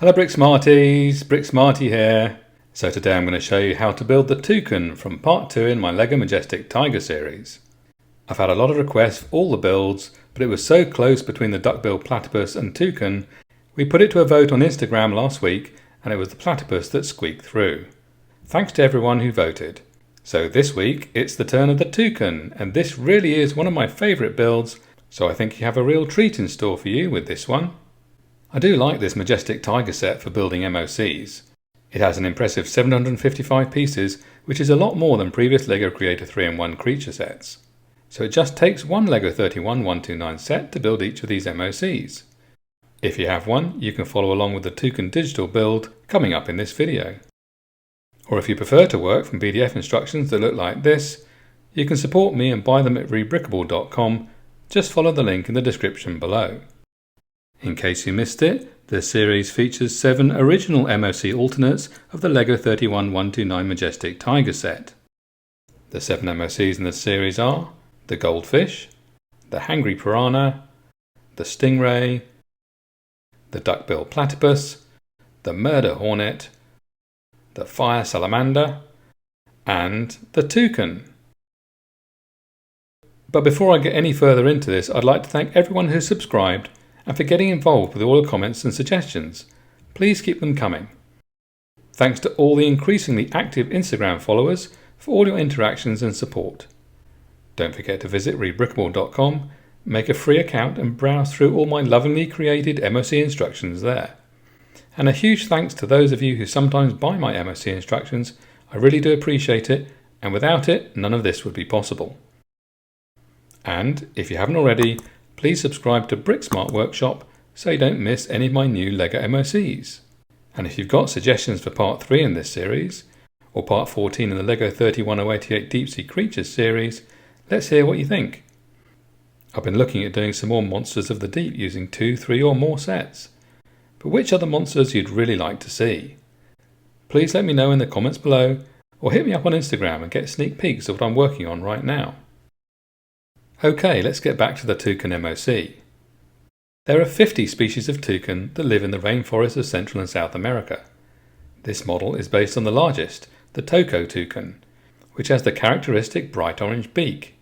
Hello Brick Smarties, Brick Smarty here. So today I'm going to show you how to build the Toucan from part 2 in my LEGO Majestic Tiger series. I've had a lot of requests for all the builds, but it was so close between the duck-billed Platypus and Toucan, we put it to a vote on Instagram last week and it was the Platypus that squeaked through. Thanks to everyone who voted. So this week it's the turn of the Toucan, and this really is one of my favourite builds, so I think you have a real treat in store for you with this one. I do like this Majestic Tiger set for building MOCs. It has an impressive 755 pieces, which is a lot more than previous LEGO Creator 3-in-1 creature sets. So it just takes one LEGO 31129 set to build each of these MOCs. If you have one, you can follow along with the Toucan Digital Build coming up in this video. Or if you prefer to work from PDF instructions that look like this, you can support me and buy them at rebrickable.com. Just follow the link in the description below. In case you missed it, this series features 7 original MOC alternates of the LEGO 31129 Majestic Tiger set. The 7 MOCs in this series are the Goldfish, the Hangry Piranha, the Stingray, the duck-billed Platypus, the Murder Hornet, the Fire Salamander, and the Toucan. But before I get any further into this, I'd like to thank everyone who subscribed and for getting involved with all the comments and suggestions. Please keep them coming. Thanks to all the increasingly active Instagram followers for all your interactions and support. Don't forget to visit rebrickable.com, make a free account and browse through all my lovingly created MOC instructions there. And a huge thanks to those of you who sometimes buy my MOC instructions. I really do appreciate it, and without it, none of this would be possible. And if you haven't already, please subscribe to Brick Smart Workshop so you don't miss any of my new LEGO MOCs. And if you've got suggestions for part 3 in this series, or part 14 in the LEGO 31088 Deep Sea Creatures series, let's hear what you think. I've been looking at doing some more Monsters of the Deep using 2, 3 or more sets. But which other monsters you'd really like to see? Please let me know in the comments below, or hit me up on Instagram and get sneak peeks of what I'm working on right now. Okay, let's get back to the Toucan MOC. There are 50 species of toucan that live in the rainforests of Central and South America. This model is based on the largest, the Toucan toucan, which has the characteristic bright orange beak.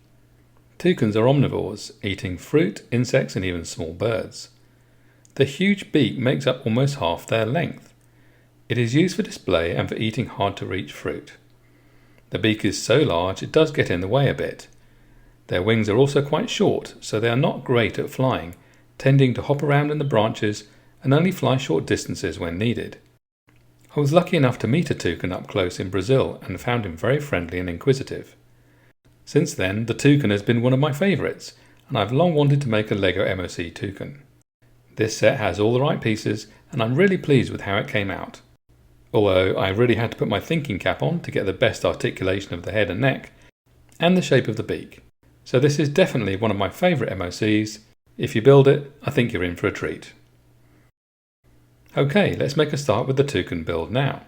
Toucans are omnivores, eating fruit, insects and even small birds. The huge beak makes up almost half their length. It is used for display and for eating hard-to-reach fruit. The beak is so large it does get in the way a bit. Their wings are also quite short, so they are not great at flying, tending to hop around in the branches and only fly short distances when needed. I was lucky enough to meet a toucan up close in Brazil and found him very friendly and inquisitive. Since then, the toucan has been one of my favourites, and I've long wanted to make a LEGO MOC toucan. This set has all the right pieces, and I'm really pleased with how it came out. Although I really had to put my thinking cap on to get the best articulation of the head and neck, and the shape of the beak. So this is definitely one of my favourite MOCs. If you build it, I think you're in for a treat. Okay, let's make a start with the Toucan build now.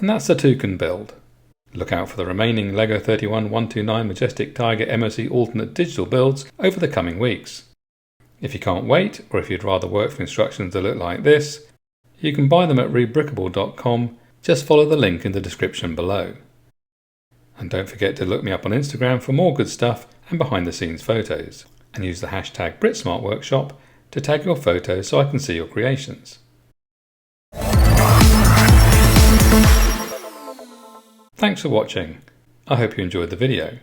And that's the Toucan build. Look out for the remaining LEGO 31129 Majestic Tiger MOC alternate digital builds over the coming weeks. If you can't wait, or if you'd rather work for instructions that look like this, you can buy them at rebrickable.com. Just follow the link in the description below. And don't forget to look me up on Instagram for more good stuff and behind the scenes photos. And use the hashtag BritsmartWorkshop to tag your photos so I can see your creations. Thanks for watching. I hope you enjoyed the video.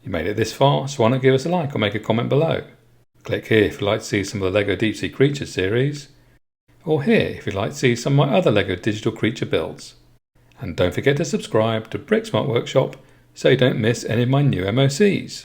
You made it this far, so why not give us a like or make a comment below. Click here if you'd like to see some of the LEGO Deep Sea Creatures series, or here if you'd like to see some of my other LEGO digital creature builds. And don't forget to subscribe to Britsmart Workshop so you don't miss any of my new MOCs.